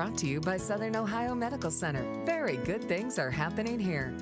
brought to you by Southern Ohio Medical Center. Very good things are happening here.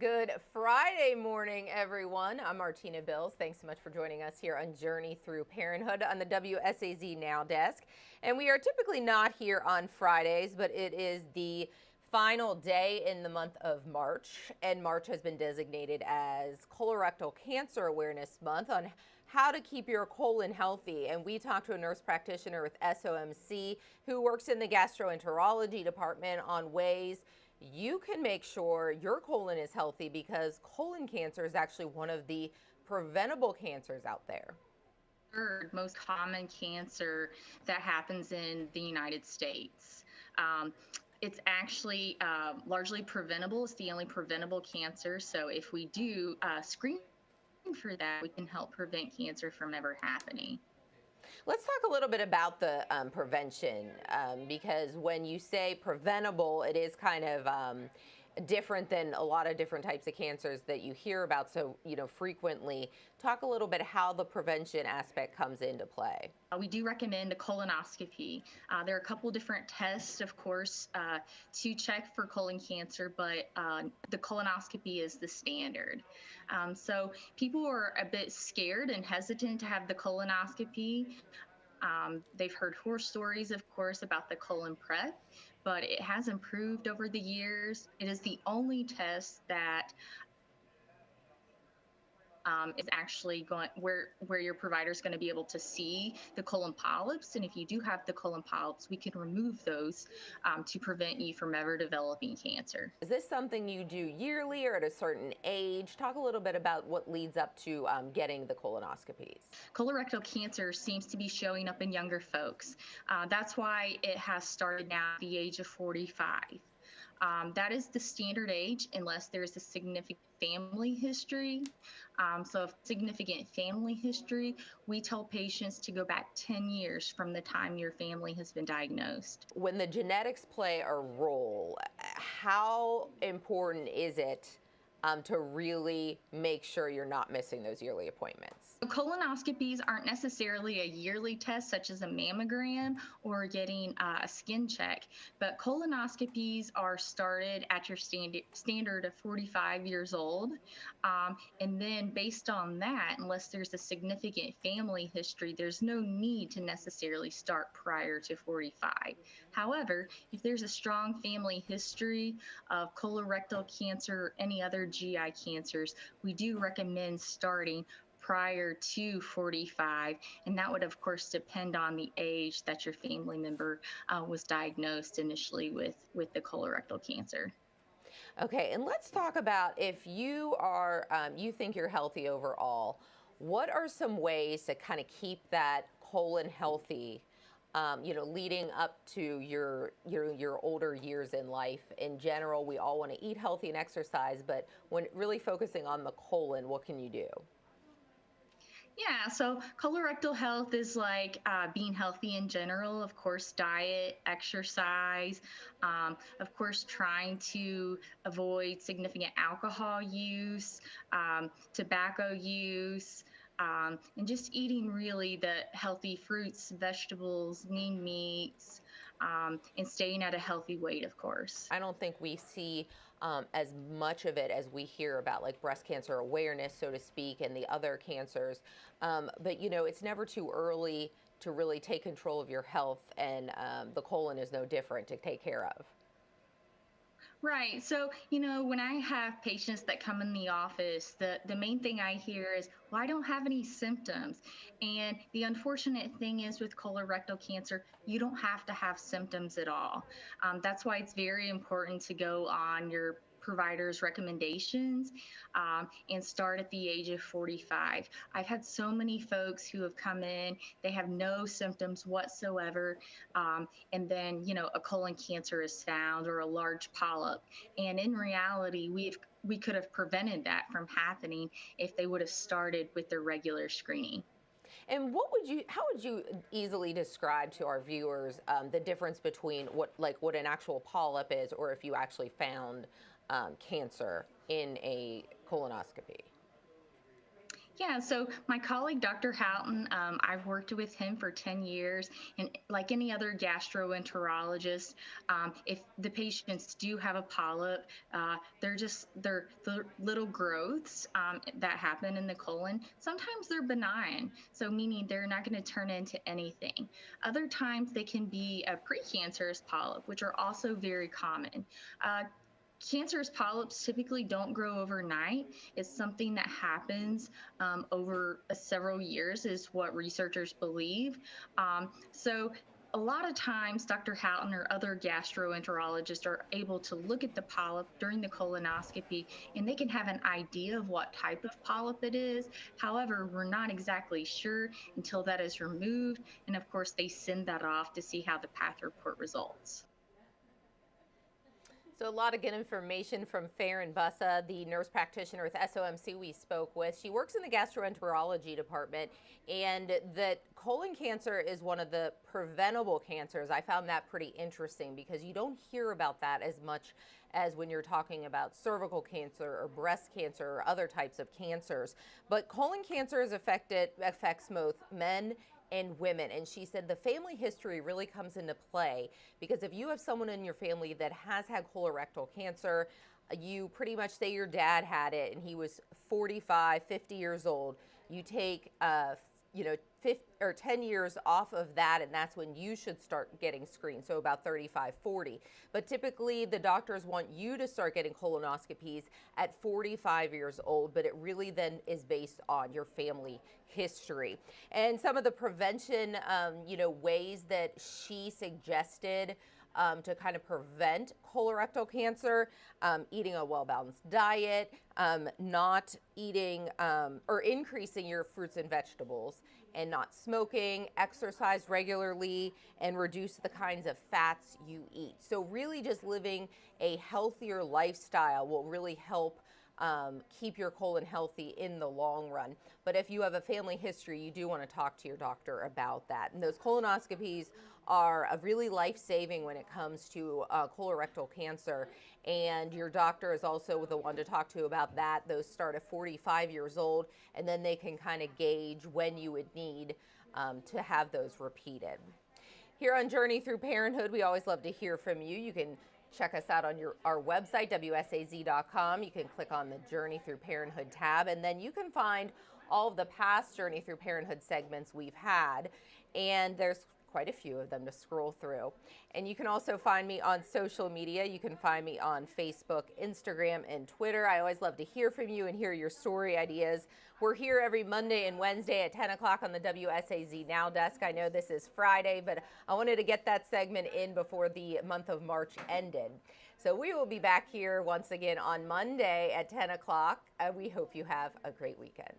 Good Friday morning, everyone. I'm Martina Bills. Thanks so much for joining us here on Journey Through Parenthood on the WSAZ Now desk. And we are typically not here on Fridays, but it is the final day in the month of March, and March has been designated as Colorectal Cancer Awareness Month on how to keep your colon healthy. And we talked to a nurse practitioner with SOMC who works in the gastroenterology department on ways you can make sure your colon is healthy, because colon cancer is actually one of the preventable cancers out there. Third most common cancer that happens in the United States. It's actually largely preventable. It's the only preventable cancer. So if we do screen for that, we can help prevent cancer from ever happening. Let's talk a little bit about the prevention, because when you say preventable, it is kind of different than a lot of different types of cancers that you hear about so frequently. Talk a little bit how the prevention aspect comes into play. We do recommend a colonoscopy. There are a couple different tests, of course, to check for colon cancer, but the colonoscopy is the standard. So people are a bit scared and hesitant to have the colonoscopy. They've heard horror stories, of course, about the colon prep, but it has improved over the years. It is the only test that is actually going where your provider is going to be able to see the colon polyps. And if you do have the colon polyps, we can remove those to prevent you from ever developing cancer. Is this something you do yearly or at a certain age? Talk a little bit about what leads up to getting the colonoscopies. Colorectal cancer seems to be showing up in younger folks. That's why it has started now at the age of 45. That is the standard age unless there's a significant family history. So if significant family history, we tell patients to go back 10 years from the time your family has been diagnosed. When the genetics play a role, how important is it to really make sure you're not missing those yearly appointments? So colonoscopies aren't necessarily a yearly test such as a mammogram or getting a skin check, but colonoscopies are started at your standard of 45 years old. And then based on that, unless there's a significant family history, there's no need to necessarily start prior to 45. However, if there's a strong family history of colorectal cancer or any other GI cancers, we do recommend starting prior to 45, and that would of course depend on the age that your family member was diagnosed initially with the colorectal cancer. Okay, and let's talk about if you are, you think you're healthy overall, what are some ways to kind of keep that colon healthy, leading up to your older years in life? In general, we all want to eat healthy and exercise, but when really focusing on the colon, what can you do? Yeah, so colorectal health is like being healthy in general. Of course, diet, exercise, of course, trying to avoid significant alcohol use, tobacco use, and just eating really the healthy fruits, vegetables, lean meats, and staying at a healthy weight, of course. I don't think we see as much of it as we hear about, like breast cancer awareness, so to speak, and the other cancers. But it's never too early to really take control of your health, and the colon is no different to take care of. Right. So, when I have patients that come in the office, the main thing I hear is, well, I don't have any symptoms. And the unfortunate thing is with colorectal cancer, you don't have to have symptoms at all. That's why it's very important to go on your provider's recommendations and start at the age of 45. I've had so many folks who have come in, they have no symptoms whatsoever, and then a colon cancer is found or a large polyp, and in reality we could have prevented that from happening if they would have started with their regular screening. And how would you easily describe to our viewers the difference between what an actual polyp is, or if you actually found cancer in a colonoscopy? Yeah, so my colleague, Dr. Houghton, I've worked with him for 10 years. And like any other gastroenterologist, if the patients do have a polyp, they're little growths that happen in the colon. Sometimes they're benign, so meaning they're not going to turn into anything. Other times they can be a precancerous polyp, which are also very common. Uh, Cancerous polyps typically don't grow overnight. It's something that happens over several years, is what researchers believe. So a lot of times, Dr. Houghton or other gastroenterologists are able to look at the polyp during the colonoscopy, and they can have an idea of what type of polyp it is. However, we're not exactly sure until that is removed. And of course, they send that off to see how the path report results. So a lot of good information from Farron Bussa, the nurse practitioner with SOMC we spoke with. She works in the gastroenterology department, and that colon cancer is one of the preventable cancers. I found that pretty interesting because you don't hear about that as much as when you're talking about cervical cancer or breast cancer or other types of cancers. But colon cancer affects both men and women. And she said the family history really comes into play because if you have someone in your family that has had colorectal cancer, you pretty much say your dad had it and he was 45, 50 years old. You take, 10 years off of that, and that's when you should start getting screened, so about 35, 40. But typically the doctors want you to start getting colonoscopies at 45 years old, but it really then is based on your family history. And some of the prevention, ways that she suggested to kind of prevent colorectal cancer, eating a well-balanced diet, not eating or increasing your fruits and vegetables, and not smoking, exercise regularly, and reduce the kinds of fats you eat. So really just living a healthier lifestyle will really help keep your colon healthy in the long run. But if you have a family history, you do want to talk to your doctor about that. And those colonoscopies are really life-saving when it comes to colorectal cancer. And your doctor is also the one to talk to about that. Those start at 45 years old, and then they can kind of gauge when you would need to have those repeated. Here on Journey Through Parenthood, we always love to hear from you. You can check us out on our website, WSAZ.com. You can click on the Journey Through Parenthood tab, and then you can find all of the past Journey Through Parenthood segments we've had. And there's quite a few of them to scroll through. And you can also find me on social media. You can find me on Facebook, Instagram, and Twitter. I always love to hear from you and hear your story ideas. We're here every Monday and Wednesday at 10 o'clock on the WSAZ Now desk. I know this is Friday, but I wanted to get that segment in before the month of March ended. So we will be back here once again on Monday at 10 o'clock. We hope you have a great weekend.